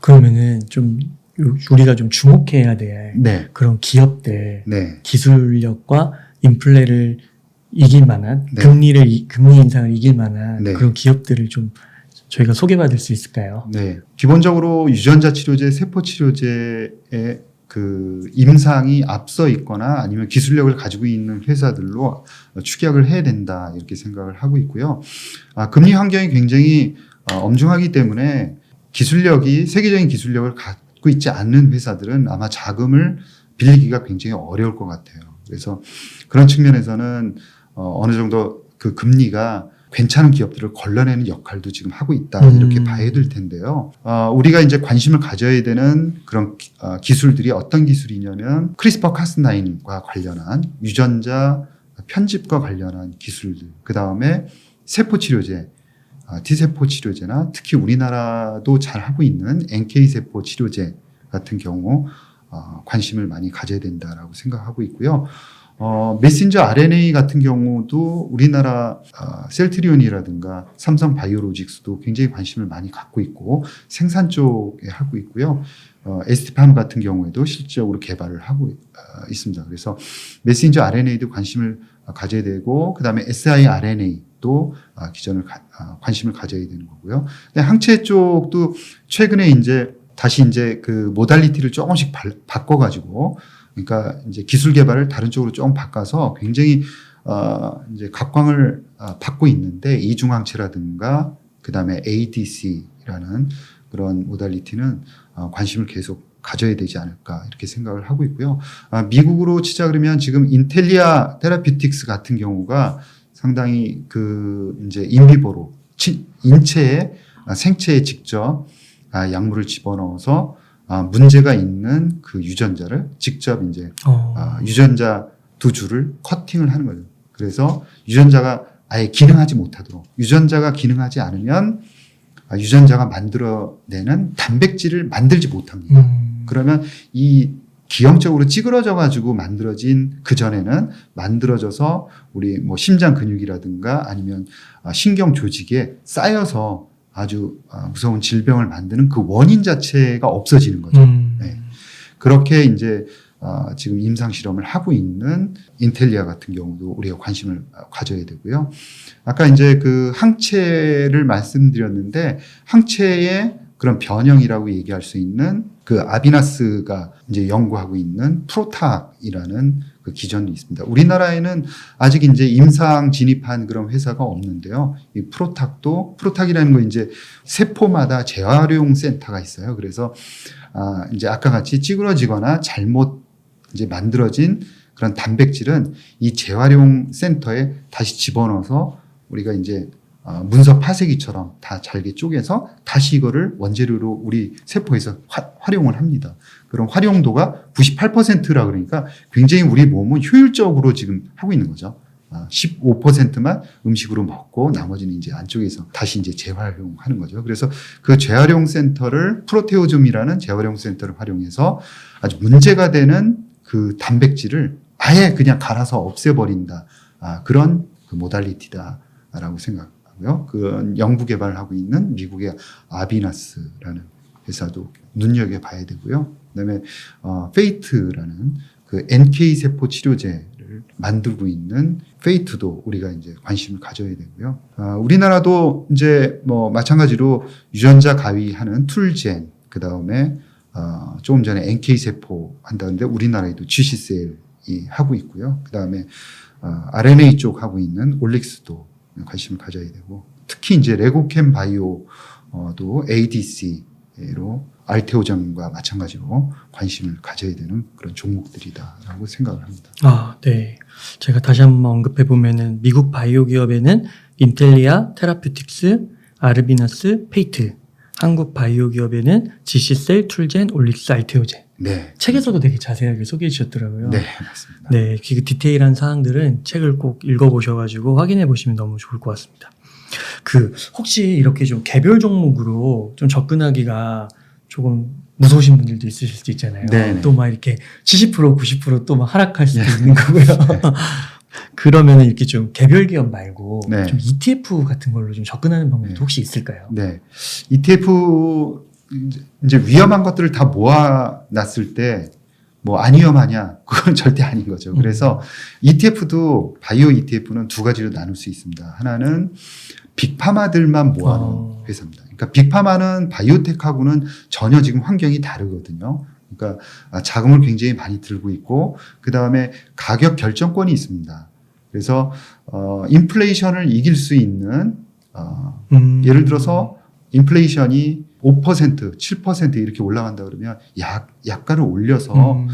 그러면은 좀 우리가 좀 주목해야 될 네. 그런 기업들 네. 기술력과 인플레를 이길 만한 네. 금리 인상을 이길 만한 네. 그런 기업들을 좀 저희가 소개받을 수 있을까요? 네. 기본적으로 유전자 치료제, 세포 치료제의 그 임상이 앞서 있거나 아니면 기술력을 가지고 있는 회사들로 축약을 해야 된다 이렇게 생각을 하고 있고요. 금리 환경이 굉장히 엄중하기 때문에 기술력이 세계적인 기술력을 갖고 있지 않는 회사들은 아마 자금을 빌리기가 굉장히 어려울 것 같아요. 그래서 그런 측면에서는 어느 정도 그 금리가 괜찮은 기업들을 걸러내는 역할도 지금 하고 있다 이렇게 봐야 될 텐데요. 우리가 이제 관심을 가져야 되는 그런 기술들이 어떤 기술이냐면 크리스퍼 카스9과 관련한 유전자 편집과 관련한 기술들, 그 다음에 세포 치료제, T세포 치료제나 특히 우리나라도 잘 하고 있는 NK세포 치료제 같은 경우 관심을 많이 가져야 된다라고 생각하고 있고요. 메신저 RNA 같은 경우도 우리나라 셀트리온이라든가 삼성 바이오로직스도 굉장히 관심을 많이 갖고 있고 생산 쪽에 하고 있고요. ST팜 같은 경우에도 실질적으로 개발을 하고 있습니다. 그래서 메신저 RNA도 관심을 가져야 되고 그다음에 siRNA도 관심을 가져야 되는 거고요. 근데 항체 쪽도 최근에 다시 그 모달리티를 조금씩 바꿔가지고 그러니까 이제 기술 개발을 다른 쪽으로 조금 바꿔서 굉장히 이제 각광을 받고 있는데 이중항체라든가 그다음에 ADC라는 그런 모달리티는 관심을 계속 가져야 되지 않을까 이렇게 생각을 하고 있고요. 미국으로 치자 그러면 지금 인텔리아 테라퓨틱스 같은 경우가 상당히 이제 인비보로 생체에 직접 약물을 집어넣어서 문제가 있는 그 유전자를 직접 이제 유전자 두 줄을 커팅을 하는 거죠. 그래서 유전자가 아예 기능하지 못하도록 유전자가 기능하지 않으면 유전자가 만들어내는 단백질을 만들지 못합니다. 그러면 이 기형적으로 찌그러져 가지고 만들어진 그전에는 만들어져서 우리 뭐 심장 근육이라든가 아니면 신경 조직에 쌓여서 아주 무서운 질병을 만드는 그 원인 자체가 없어지는 거죠. 네. 그렇게 이제 지금 임상 실험을 하고 있는 인텔리아 같은 경우도 우리가 관심을 가져야 되고요. 아까 이제 그 항체를 말씀드렸는데 항체의 그런 변형이라고 얘기할 수 있는 그 아비나스가 이제 연구하고 있는 프로탁이라는 그 기전이 있습니다. 우리나라에는 아직 이제 임상 진입한 그런 회사가 없는데요. 이 프로탁이라는 건 이제 세포마다 재활용 센터가 있어요. 그래서 이제 아까 같이 찌그러지거나 잘못 이제 만들어진 그런 단백질은 이 재활용 센터에 다시 집어넣어서 우리가 이제 문서 파쇄기처럼 다 잘게 쪼개서 다시 이거를 원재료로 우리 세포에서 활용을 합니다. 그럼 활용도가 98%라 그러니까 굉장히 우리 몸은 효율적으로 지금 하고 있는 거죠. 15%만 음식으로 먹고 나머지는 이제 안쪽에서 다시 이제 재활용하는 거죠. 그래서 그 재활용 센터를 프로테오즘이라는 재활용 센터를 활용해서 아주 문제가 되는 그 단백질을 아예 그냥 갈아서 없애버린다. 그런 그 모달리티다라고 생각합니다. 그런 연구 개발을 하고 있는 미국의 아비나스라는 회사도 눈여겨봐야 되고요. 그다음에 페이트라는 그 NK 세포 치료제를 만들고 있는 페이트도 우리가 이제 관심을 가져야 되고요. 우리나라도 이제 뭐 마찬가지로 유전자 가위하는 툴젠, 그다음에 조금 전에 NK 세포 한다는데 우리나라에도 GC셀이 하고 있고요. 그다음에 RNA 쪽 하고 있는 올릭스도 관심을 가져야 되고 특히 이제 레고캠 바이오도 ADC로 알테오장과 마찬가지로 관심을 가져야 되는 그런 종목들이다라고 생각을 합니다. 네. 제가 다시 한번 언급해 보면은 미국 바이오 기업에는 인텔리아, 테라퓨틱스, 아르비나스, 페이트. 한국 바이오 기업에는 GC셀, 툴젠, 올릭스, 알테오젠. 네. 책에서도 되게 자세하게 소개해 주셨더라고요. 네, 맞습니다. 네, 그 디테일한 사항들은 책을 꼭 읽어보셔가지고 확인해 보시면 너무 좋을 것 같습니다. 혹시 이렇게 좀 개별 종목으로 좀 접근하기가 조금 무서우신 분들도 있으실 수 있잖아요. 네네. 또 막 이렇게 70%, 90% 또 막 하락할 수도 있는 거고요. 그러면은 이렇게 좀 개별 기업 말고 좀 ETF 같은 걸로 좀 접근하는 방법도 혹시 있을까요? 네. ETF 이제 위험한 것들을 다 모아놨을 때 뭐 안 위험하냐? 그건 절대 아닌 거죠. 그래서 ETF도 바이오 ETF는 두 가지로 나눌 수 있습니다. 하나는 빅파마들만 모아놓은 회사입니다. 그러니까 빅파마는 바이오텍하고는 전혀 지금 환경이 다르거든요. 그러니까 자금을 굉장히 많이 들고 있고 그 다음에 가격 결정권이 있습니다. 그래서 인플레이션을 이길 수 있는 예를 들어서 인플레이션이 5%, 7% 이렇게 올라간다 그러면 약가를 올려서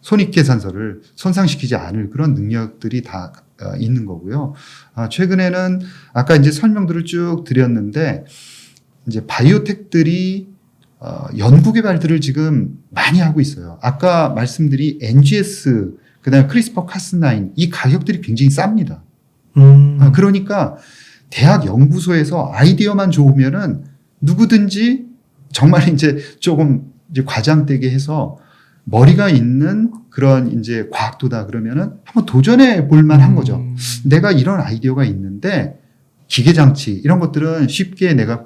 손익계산서를 손상시키지 않을 그런 능력들이 다 있는 거고요. 최근에는 아까 이제 설명들을 쭉 드렸는데 이제 바이오텍들이 연구개발들을 지금 많이 하고 있어요. 아까 말씀드린 NGS 그다음에 크리스퍼 카스9 이 가격들이 굉장히 쌉니다. 그러니까 대학 연구소에서 아이디어만 좋으면은 누구든지 정말 이제 조금 이제 과장되게 해서 머리가 있는 그런 이제 과학도다 그러면은 한번 도전해 볼 만한 거죠. 내가 이런 아이디어가 있는데 기계장치 이런 것들은 쉽게 내가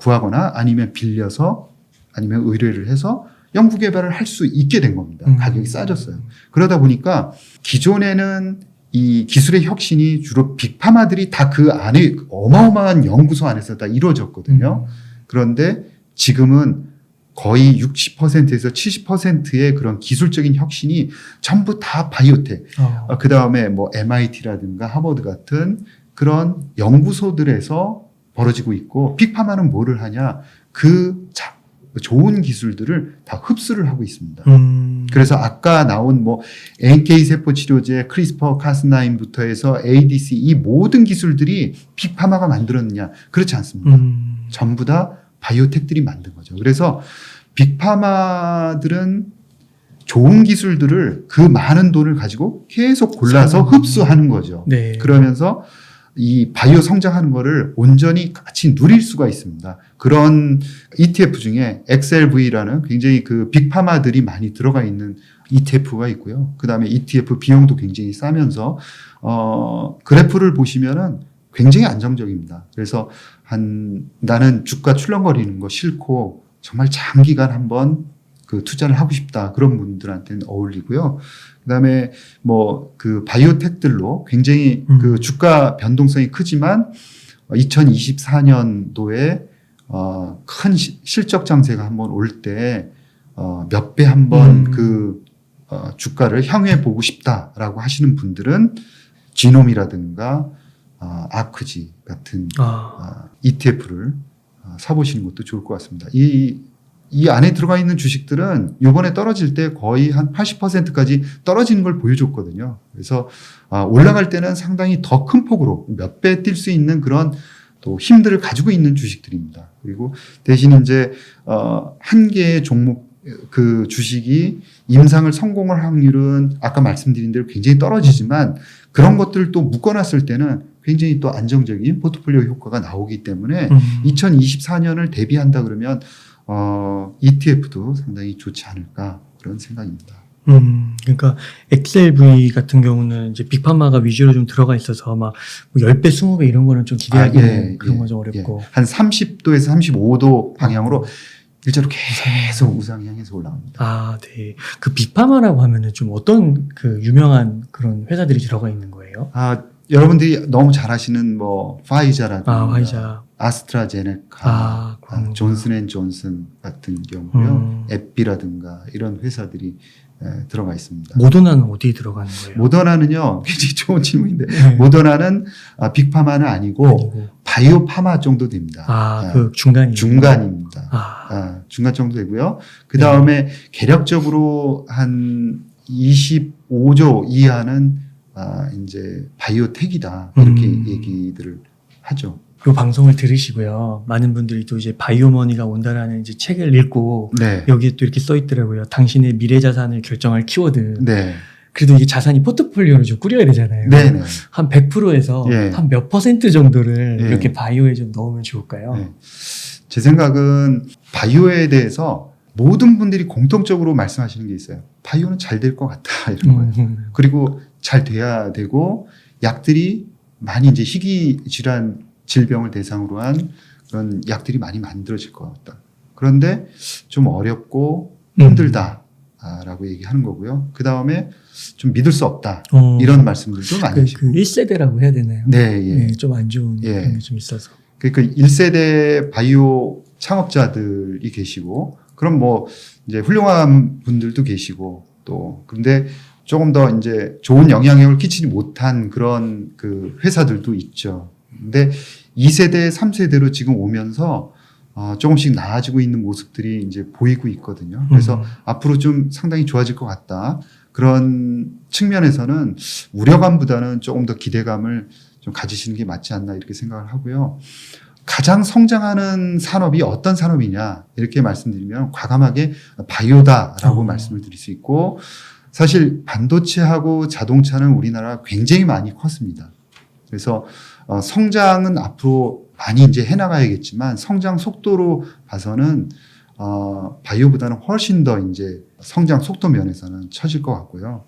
구하거나 아니면 빌려서 아니면 의뢰를 해서 연구개발을 할 수 있게 된 겁니다. 가격이 싸졌어요. 그러다 보니까 기존에는 이 기술의 혁신이 주로 빅파마들이 다 그 안에 어마어마한 연구소 안에서 다 이루어졌거든요. 그런데 지금은 거의 60%에서 70%의 그런 기술적인 혁신이 전부 다 바이오텍, 그 다음에 뭐 MIT라든가 하버드 같은 그런 연구소들에서 벌어지고 있고 빅파마는 뭐를 하냐 그 좋은 기술들을 다 흡수를 하고 있습니다. 그래서 아까 나온 뭐 NK 세포 치료제, 크리스퍼 카스9부터 해서 ADC 이 모든 기술들이 빅파마가 만들었느냐? 그렇지 않습니다. 전부 다 바이오텍들이 만든 거죠. 그래서 빅파마들은 좋은 기술들을 그 많은 돈을 가지고 계속 골라서 흡수하는 거죠. 네. 그러면서 이 바이오 성장하는 거를 온전히 같이 누릴 수가 있습니다. 그런 ETF 중에 XLV라는 굉장히 그 빅파마들이 많이 들어가 있는 ETF가 있고요. 그 다음에 ETF 비용도 굉장히 싸면서 그래프를 보시면은 굉장히 안정적입니다. 그래서 나는 주가 출렁거리는 거 싫고 정말 장기간 한번 그 투자를 하고 싶다 그런 분들한테는 어울리고요. 그다음에 뭐 그 바이오텍들로 굉장히 그 주가 변동성이 크지만 2024년도에 큰 실적 장세가 한번 올 때 몇 배 한번 그 주가를 향해 보고 싶다라고 하시는 분들은 지놈이라든가 아크지 같은 ETF를 사보시는 것도 좋을 것 같습니다. 이 안에 들어가 있는 주식들은 이번에 떨어질 때 거의 한 80%까지 떨어지는 걸 보여줬거든요. 그래서 올라갈 때는 상당히 더 큰 폭으로 몇 배 뛸 수 있는 그런 또 힘들을 가지고 있는 주식들입니다. 그리고 대신 이제 한 개의 종목 그 주식이 임상을 성공할 확률은 아까 말씀드린 대로 굉장히 떨어지지만 그런 것들을 또 묶어놨을 때는 굉장히 또 안정적인 포트폴리오 효과가 나오기 때문에 2024년을 대비한다 그러면 ETF도 상당히 좋지 않을까 그런 생각입니다. 그러니까 XLV 같은 경우는 이제 빅파마가 위주로 좀 들어가 있어서 막 10배, 20배 이런 거는 좀 기대하기는 그런 건 좀 어렵고. 한 30도에서 35도 방향으로 일자로 계속 우상향해서 올라갑니다. 네. 그 빅파마라고 하면은 좀 어떤 그 유명한 그런 회사들이 들어가 있는 거예요? 여러분들이 너무 잘 아시는 뭐 파이자라든가 화이자. 아스트라제네카, 존슨앤존슨 같은 경우요. 에피라든가 이런 회사들이 들어가 있습니다. 모더나는 어디에 들어가는 거예요? 모더나는요, 굉장히 좋은 질문인데, 모더나는 빅파마는 아니고 바이오파마 정도 됩니다. 그 중간입니다. 중간 정도 되고요. 그 다음에 개력적으로 한 25조 이하는 이제 바이오텍이다. 이렇게 얘기들을 하죠. 이 방송을 들으시고요. 많은 분들이 또 이제 바이오머니가 온다라는 이제 책을 읽고 여기에 또 이렇게 써 있더라고요. 당신의 미래 자산을 결정할 키워드. 그래도 이게 자산이 포트폴리오를 좀 꾸려야 되잖아요. 한 100%에서 한 몇 % 정도를 이렇게 바이오에 좀 넣으면 좋을까요? 제 생각은 바이오에 대해서 모든 분들이 공통적으로 말씀하시는 게 있어요. 바이오는 잘 될 것 같다 이런 거예요. 그리고 잘 돼야 되고 약들이 많이 이제 희귀 질환 질병을 대상으로 한 그런 약들이 많이 만들어질 것 같다. 그런데 좀 어렵고 힘들다라고 얘기하는 거고요. 그 다음에 좀 믿을 수 없다. 이런 말씀들도 많이 하시고. 그 1세대라고 해야 되나요? 네, 예. 네, 좀 안 좋은 예. 그런 게 좀 있어서. 그러니까 1세대 바이오 창업자들이 계시고, 그럼 뭐 이제 훌륭한 분들도 계시고, 또 근데 조금 더 이제 좋은 영향력을 끼치지 못한 그런 그 회사들도 있죠. 근데 2세대, 3세대로 지금 오면서 조금씩 나아지고 있는 모습들이 이제 보이고 있거든요. 그래서 앞으로 좀 상당히 좋아질 것 같다. 그런 측면에서는 우려감보다는 조금 더 기대감을 좀 가지시는 게 맞지 않나 이렇게 생각을 하고요. 가장 성장하는 산업이 어떤 산업이냐 이렇게 말씀드리면 과감하게 바이오다라고 말씀을 드릴 수 있고, 사실 반도체하고 자동차는 우리나라 굉장히 많이 컸습니다. 그래서 성장은 앞으로 많이 이제 해나가야겠지만 성장 속도로 봐서는 바이오보다는 훨씬 더 이제 성장 속도 면에서는 처질 것 같고요.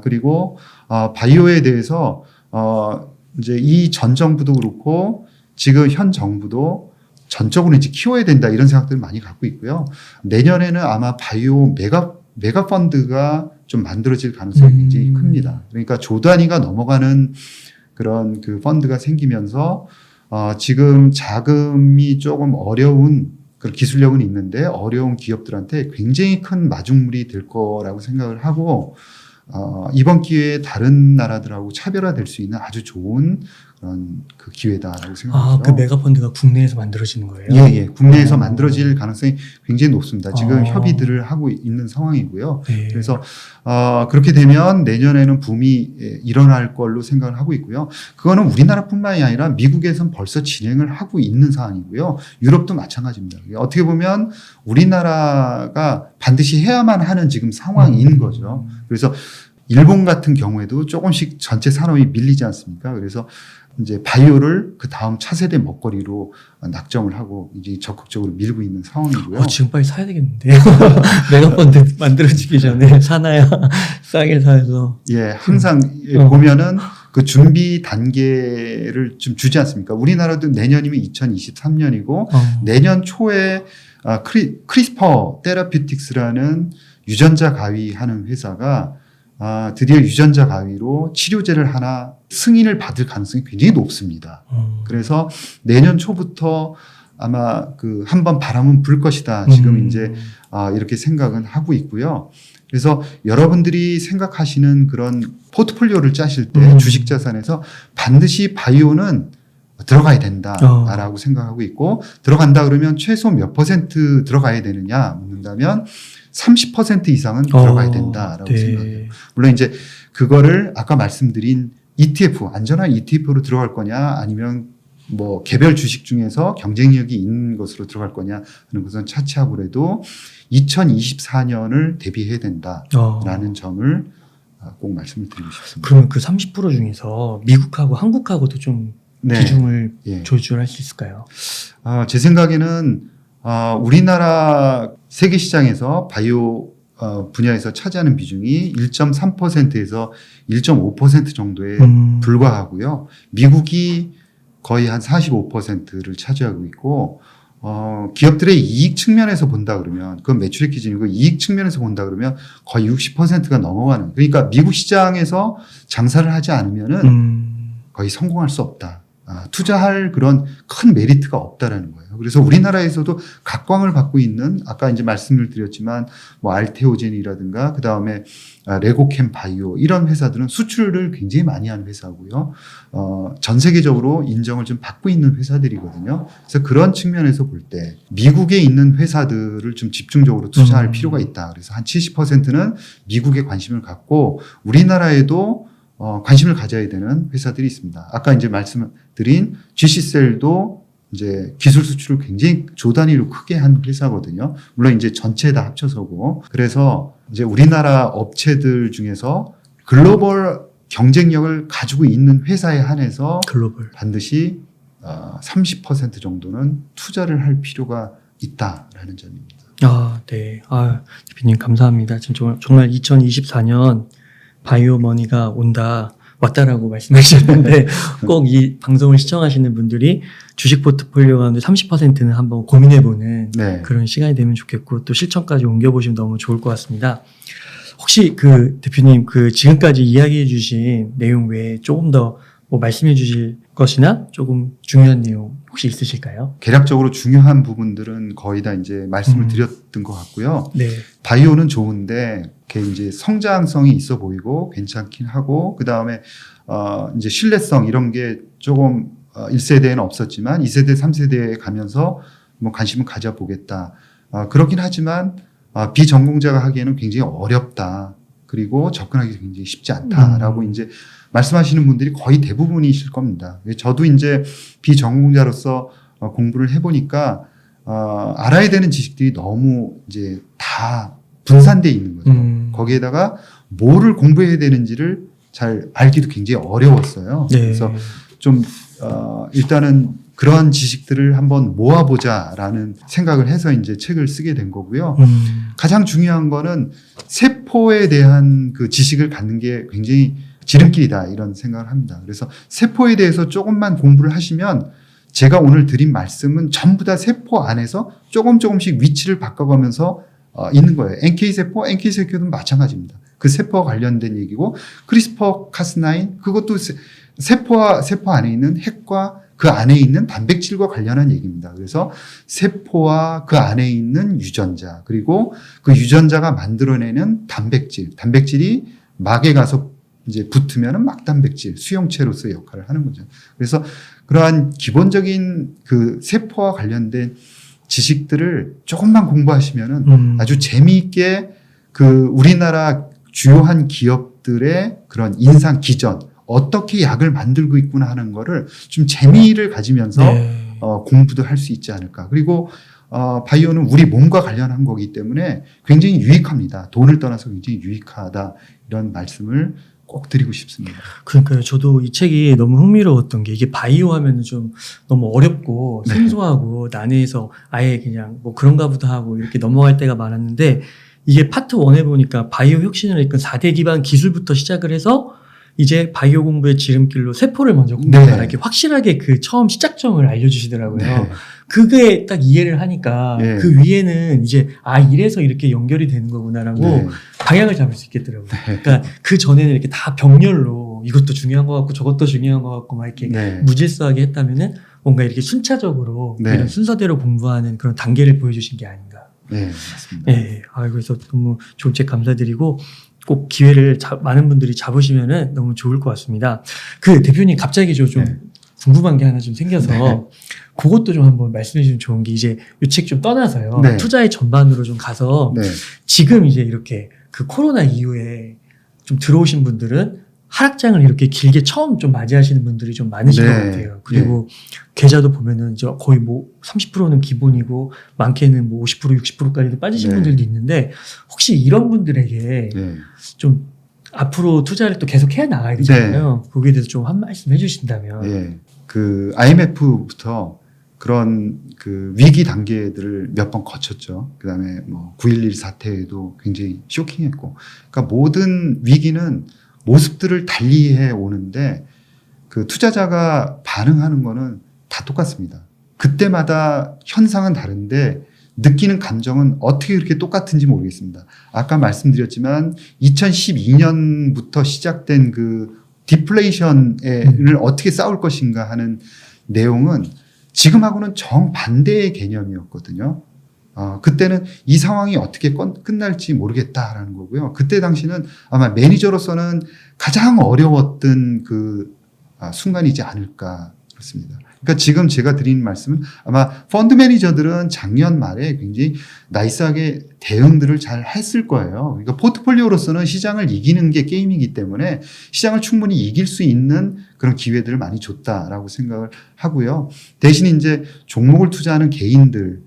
그리고 바이오에 대해서 이제 이 전 정부도 그렇고 지금 현 정부도 전적으로 이제 키워야 된다 이런 생각들을 많이 갖고 있고요. 내년에는 아마 바이오 메가 펀드가 좀 만들어질 가능성이 굉장히 큽니다. 그러니까 조 단위가 넘어가는 그런 그 펀드가 생기면서 지금 자금이 조금 어려운 그런 기술력은 있는데 어려운 기업들한테 굉장히 큰 마중물이 될 거라고 생각을 하고, 이번 기회에 다른 나라들하고 차별화될 수 있는 아주 좋은 그런 그 기회다라고 생각하죠. 그 메가펀드가 국내에서 만들어지는 거예요? 예. 국내에서 만들어질 가능성이 굉장히 높습니다. 지금 협의들을 하고 있는 상황이고요. 네. 그래서 그렇게 되면 내년에는 붐이 일어날 걸로 생각을 하고 있고요. 그거는 우리나라뿐만이 아니라 미국에선 벌써 진행을 하고 있는 상황이고요. 유럽도 마찬가지입니다. 어떻게 보면 우리나라가 반드시 해야만 하는 지금 상황인 거죠. 그래서 일본 같은 경우에도 조금씩 전체 산업이 밀리지 않습니까? 그래서 이제 바이오를 그 다음 차세대 먹거리로 낙점을 하고 이제 적극적으로 밀고 있는 상황이고요. 지금 빨리 사야 되겠는데. 메가펀드 만들어지기 전에 사나야 싸게 사서. 예, 항상 보면은 그 준비 단계를 좀 주지 않습니까? 우리나라도 내년이면 2023년이고 내년 초에 크리스퍼 테라퓨틱스라는 유전자 가위 하는 회사가 드디어 유전자 가위로 치료제를 하나 승인을 받을 가능성이 굉장히 높습니다. 그래서 내년 초부터 아마 그 한번 바람은 불 것이다. 지금 이제 이렇게 생각은 하고 있고요. 그래서 여러분들이 생각하시는 그런 포트폴리오를 짜실 때 주식 자산에서 반드시 바이오는 들어가야 된다라고 생각하고 있고, 들어간다 그러면 최소 몇 %, 들어가야 되느냐 묻는다면 30% 이상은 들어가야 된다라고 생각해요. 물론 이제 그거를 아까 말씀드린 ETF, 안전한 ETF로 들어갈 거냐 아니면 뭐 개별 주식 중에서 경쟁력이 있는 것으로 들어갈 거냐 하는 것은 차치하고라도 2024년을 대비해야 된다라는 점을 꼭 말씀을 드리고 싶습니다. 그러면 그 30% 중에서 미국하고 한국하고도 좀 비중을 조절할 수 있을까요? 제 생각에는 우리나라 세계 시장에서 바이오 분야에서 차지하는 비중이 1.3%에서 1.5% 정도에 불과하고요. 미국이 거의 한 45%를 차지하고 있고, 기업들의 이익 측면에서 본다 그러면, 그건 매출액 기준이고 이익 측면에서 본다 그러면 거의 60%가 넘어가는, 그러니까 미국 시장에서 장사를 하지 않으면은 거의 성공할 수 없다. 투자할 그런 큰 메리트가 없다라는 거예요. 그래서 우리나라에서도 각광을 받고 있는, 아까 이제 말씀을 드렸지만 뭐 알테오젠이라든가 그 다음에 레고캠 바이오 이런 회사들은 수출을 굉장히 많이 하는 회사고요. 전 세계적으로 인정을 좀 받고 있는 회사들이거든요. 그래서 그런 측면에서 볼 때 미국에 있는 회사들을 좀 집중적으로 투자할 필요가 있다. 그래서 한 70%는 미국에 관심을 갖고 우리나라에도 관심을 가져야 되는 회사들이 있습니다. 아까 이제 말씀드린 GC셀도 이제 기술 수출을 굉장히 조 단위로 크게 한 회사거든요. 물론 이제 전체 다 합쳐서고. 그래서 이제 우리나라 업체들 중에서 글로벌 경쟁력을 가지고 있는 회사에 한해서 반드시 30% 정도는 투자를 할 필요가 있다라는 점입니다. 네. 대표님 감사합니다. 지금 정말 2024년 바이오 머니가 온다. 왔다라고 말씀해 주셨는데 꼭 이 방송을 시청하시는 분들이 주식 포트폴리오 가운데 30%는 한번 고민해보는 네. 그런 시간이 되면 좋겠고 또 실천까지 옮겨보시면 너무 좋을 것 같습니다. 혹시 그 대표님 그 지금까지 이야기해 주신 내용 외에 조금 더 뭐 말씀해 주실 것이나 조금 중요한 내용 혹시 있으실까요? 개략적으로 중요한 부분들은 거의 다 이제 말씀을 드렸던 것 같고요. 네. 바이오는 좋은데 그게 이제 성장성이 있어 보이고 괜찮긴 하고 그 다음에 이제 신뢰성 이런 게 조금 1세대에는 없었지만 2세대, 3세대에 가면서 뭐 관심을 가져보겠다. 그렇긴 하지만 비전공자가 하기에는 굉장히 어렵다. 그리고 접근하기 굉장히 쉽지 않다라고 이제 말씀하시는 분들이 거의 대부분이실 겁니다. 저도 이제 비전공자로서 공부를 해보니까 알아야 되는 지식들이 너무 이제 다 분산되어 있는 거죠. 거기에다가 뭐를 공부해야 되는지를 잘 알기도 굉장히 어려웠어요. 네. 그래서 좀 일단은 그러한 지식들을 한번 모아보자라는 생각을 해서 이제 책을 쓰게 된 거고요. 가장 중요한 거는 세포에 대한 그 지식을 갖는 게 굉장히 지름길이다 이런 생각을 합니다. 그래서 세포에 대해서 조금만 공부를 하시면 제가 오늘 드린 말씀은 전부 다 세포 안에서 조금씩 위치를 바꿔가면서 있는 거예요. NK세포도 마찬가지입니다. 그 세포와 관련된 얘기고 크리스퍼 카스9 그것도 세포 안에 있는 핵과 그 안에 있는 단백질과 관련한 얘기입니다. 그래서 세포와 그 안에 있는 유전자 그리고 그 유전자가 만들어내는 단백질이 막에 가서 이제 붙으면은 막단백질 수용체로서의 역할을 하는 거죠. 그래서 그러한 기본적인 그 세포와 관련된 지식들을 조금만 공부하시면은 아주 재미있게 그 우리나라 주요한 기업들의 그런 인상 기전 어떻게 약을 만들고 있구나 하는 거를 좀 재미를 가지면서 네. 공부도 할 수 있지 않을까. 그리고 바이오는 우리 몸과 관련한 거기 때문에 굉장히 유익합니다. 돈을 떠나서 굉장히 유익하다 이런 말씀을 꼭 드리고 싶습니다. 그러니까요. 저도 이 책이 너무 흥미로웠던 게 이게 바이오 하면 좀 너무 어렵고 네. 생소하고 난해해서 아예 그냥 뭐 그런가 보다 하고 이렇게 넘어갈 때가 많았는데 이게 파트 1에 보니까 바이오 혁신을 이끈 4대 기반 기술부터 시작을 해서 이제 바이오 공부의 지름길로 세포를 먼저 공부하라 네. 이렇게 확실하게 그 처음 시작점을 알려주시더라고요. 네. 그게 딱 이해를 하니까 네. 그 위에는 이제 이래서 이렇게 연결이 되는 거구나라고 네. 방향을 잡을 수 있겠더라고요. 네. 그러니까 그 전에는 이렇게 다 병렬로 이것도 중요한 것 같고 저것도 중요한 것 같고 막 이렇게 네. 무질서하게 했다면은 뭔가 이렇게 순차적으로 네. 이런 순서대로 공부하는 그런 단계를 보여주신 게 아닌가. 네, 맞습니다. 예. 그래서 너무 좋은 책 감사드리고 꼭 기회를 많은 분들이 잡으시면은 너무 좋을 것 같습니다. 그 대표님 갑자기 좀 네. 궁금한 게 하나 좀 생겨서 네. 그것도 좀 한번 말씀해 주시면 좋은 게 이제 이 책 좀 떠나서요. 네. 투자의 전반으로 좀 가서 네. 지금 이제 이렇게 그 코로나 이후에 좀 들어오신 분들은 하락장을 이렇게 길게 처음 좀 맞이하시는 분들이 좀 많으신 네. 것 같아요. 그리고 계좌도 보면은 이제 거의 뭐 30%는 기본이고 많게는 뭐 50%, 60%까지도 빠지신 네. 분들도 있는데 혹시 이런 분들에게 네. 좀 앞으로 투자를 또 계속 해 나가야 되잖아요. 거기에 대해서 좀 한 말씀 해주신다면. 예. 그 IMF부터 그런 그 위기 단계들을 몇 번 거쳤죠. 그 다음에 뭐 9.11 사태에도 굉장히 쇼킹했고. 그러니까 모든 위기는 모습들을 달리해 오는데 그 투자자가 반응하는 거는 다 똑같습니다. 그때마다 현상은 다른데 느끼는 감정은 어떻게 그렇게 똑같은지 모르겠습니다. 아까 말씀드렸지만 2012년부터 시작된 그 디플레이션을 어떻게 싸울 것인가 하는 내용은 지금하고는 정반대의 개념이었거든요. 그때는 이 상황이 어떻게 끝날지 모르겠다라는 거고요. 그때 당시는 아마 매니저로서는 가장 어려웠던 그 순간이지 않을까 그렇습니다. 그러니까 지금 제가 드리는 말씀은 아마 펀드 매니저들은 작년 말에 굉장히 나이스하게 대응들을 잘 했을 거예요. 그러니까 포트폴리오로서는 시장을 이기는 게 게임이기 때문에 시장을 충분히 이길 수 있는 그런 기회들을 많이 줬다라고 생각을 하고요. 대신 이제 종목을 투자하는 개인들은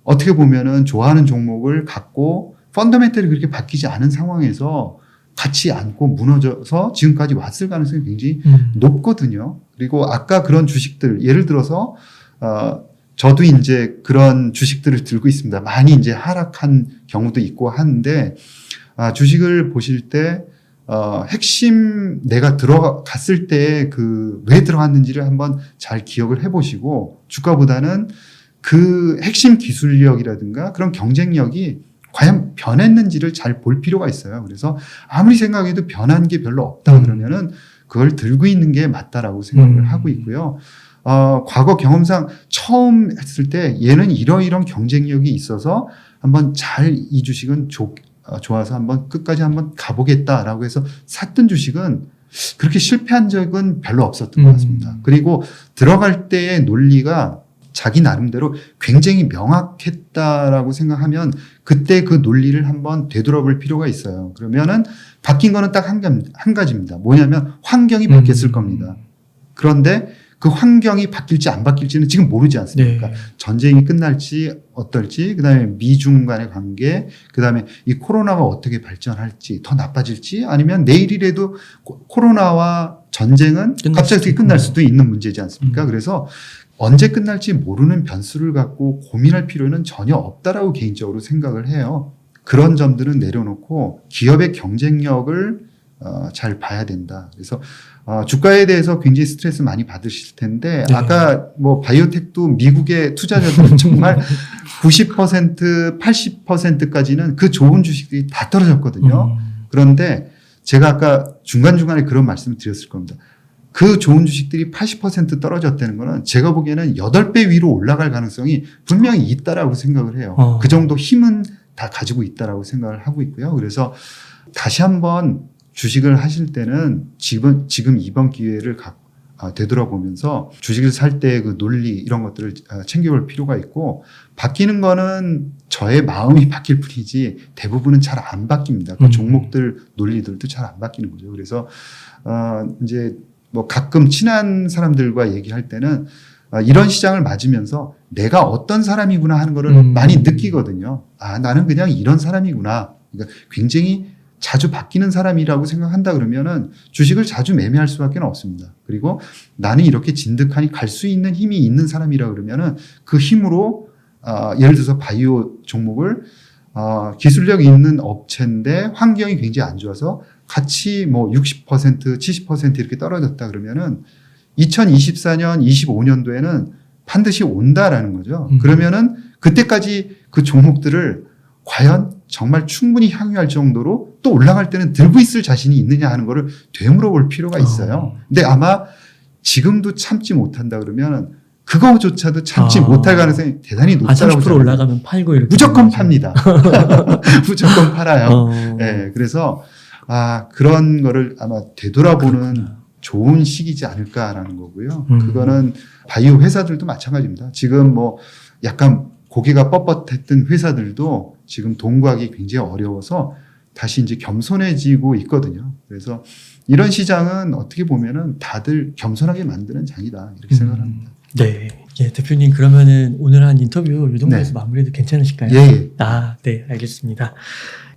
어떻게 보면은 좋아하는 종목을 갖고 펀더멘털이 그렇게 바뀌지 않은 상황에서 같이 안고 무너져서 지금까지 왔을 가능성이 굉장히 높거든요. 그리고 아까 그런 주식들, 예를 들어서, 저도 이제 그런 주식들을 들고 있습니다. 많이 이제 하락한 경우도 있고 하는데, 주식을 보실 때, 핵심 내가 들어갔을 때 왜 들어갔는지를 한번 잘 기억을 해보시고 주가보다는 그 핵심 기술력이라든가 그런 경쟁력이 과연 변했는지를 잘 볼 필요가 있어요. 그래서 아무리 생각해도 변한 게 별로 없다 그러면은 그걸 들고 있는 게 맞다라고 생각을 하고 있고요. 과거 경험상 처음 했을 때 얘는 이런 경쟁력이 있어서 한번 잘 이 주식은 좋아서 한번 끝까지 한번 가보겠다라고 해서 샀던 주식은 그렇게 실패한 적은 별로 없었던 것 같습니다. 그리고 들어갈 때의 논리가 자기 나름대로 굉장히 명확했다라고 생각하면 그때 그 논리를 한번 되돌아볼 필요가 있어요. 그러면은 바뀐 거는 딱 한 가지입니다. 뭐냐면 환경이 바뀌었을 겁니다. 그런데 그 환경이 바뀔지 안 바뀔지는 지금 모르지 않습니까? 네. 전쟁이 끝날지 어떨지, 그다음에 미중 간의 관계, 그다음에 이 코로나가 어떻게 발전할지, 더 나빠질지, 아니면 내일이라도 코로나와 전쟁은 갑자기 끝날 수도 있는 문제지 않습니까? 그래서 언제 끝날지 모르는 변수를 갖고 고민할 필요는 전혀 없다라고 개인적으로 생각을 해요. 그런 점들은 내려놓고 기업의 경쟁력을 잘 봐야 된다. 그래서 주가에 대해서 굉장히 스트레스 많이 받으실 텐데 네. 아까 뭐 바이오텍도 미국의 투자자들은 정말 90%, 80%까지는 그 좋은 주식들이 다 떨어졌거든요. 그런데 제가 아까 중간중간에 그런 말씀을 드렸을 겁니다. 그 좋은 주식들이 80% 떨어졌다는 거는 제가 보기에는 8배 위로 올라갈 가능성이 분명히 있다라고 생각을 해요. 그 정도 힘은 다 가지고 있다라고 생각을 하고 있고요. 그래서 다시 한번 주식을 하실 때는 지금 이번 기회를 되돌아보면서 주식을 살 때 그 논리 이런 것들을 챙겨볼 필요가 있고 바뀌는 거는 저의 마음이 바뀔 뿐이지 대부분은 잘 안 바뀝니다. 그 종목들 논리들도 잘 안 바뀌는 거죠. 그래서 이제 뭐 가끔 친한 사람들과 얘기할 때는 이런 시장을 맞으면서 내가 어떤 사람이구나 하는 거를 많이 느끼거든요. 나는 그냥 이런 사람이구나. 그러니까 굉장히 자주 바뀌는 사람이라고 생각한다 그러면은 주식을 자주 매매할 수밖에 없습니다. 그리고 나는 이렇게 진득하니 갈 수 있는 힘이 있는 사람이라 그러면은 그 힘으로 예를 들어서 바이오 종목을 기술력 있는 업체인데 환경이 굉장히 안 좋아서 같이 뭐 60%, 70% 이렇게 떨어졌다 그러면은 2024년, 25년도에는 반드시 온다라는 거죠. 그러면은 그때까지 그 종목들을 과연 정말 충분히 향유할 정도로 또 올라갈 때는 들고 있을 자신이 있느냐 하는 거를 되물어볼 필요가 있어요. 근데 아마 지금도 참지 못한다 그러면 그거조차도 참지 못할 가능성이 대단히 높다고 30% 올라가면 팔고 이렇게 무조건 팝니다. 무조건 팔아요. 네, 그래서 그런 거를 아마 되돌아보는 그렇구나. 좋은 시기지 않을까라는 거고요. 그거는 바이오 회사들도 마찬가지입니다. 지금 뭐 약간 고개가 뻣뻣했던 회사들도 지금 돈 구하기 굉장히 어려워서 다시 이제 겸손해지고 있거든요. 그래서 이런 시장은 어떻게 보면은 다들 겸손하게 만드는 장이다 이렇게 생각합니다. 네. 예, 대표님 그러면은 오늘 한 인터뷰 이 정도에서 마무리해도 괜찮으실까요? 예. 네, 알겠습니다.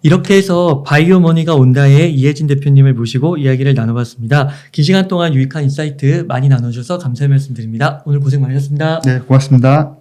이렇게 해서 바이오머니가 온다의 이혜진 대표님을 모시고 이야기를 나눠봤습니다. 긴 시간 동안 유익한 인사이트 많이 나눠주셔서 감사의 말씀 드립니다. 오늘 고생 많으셨습니다. 네, 고맙습니다.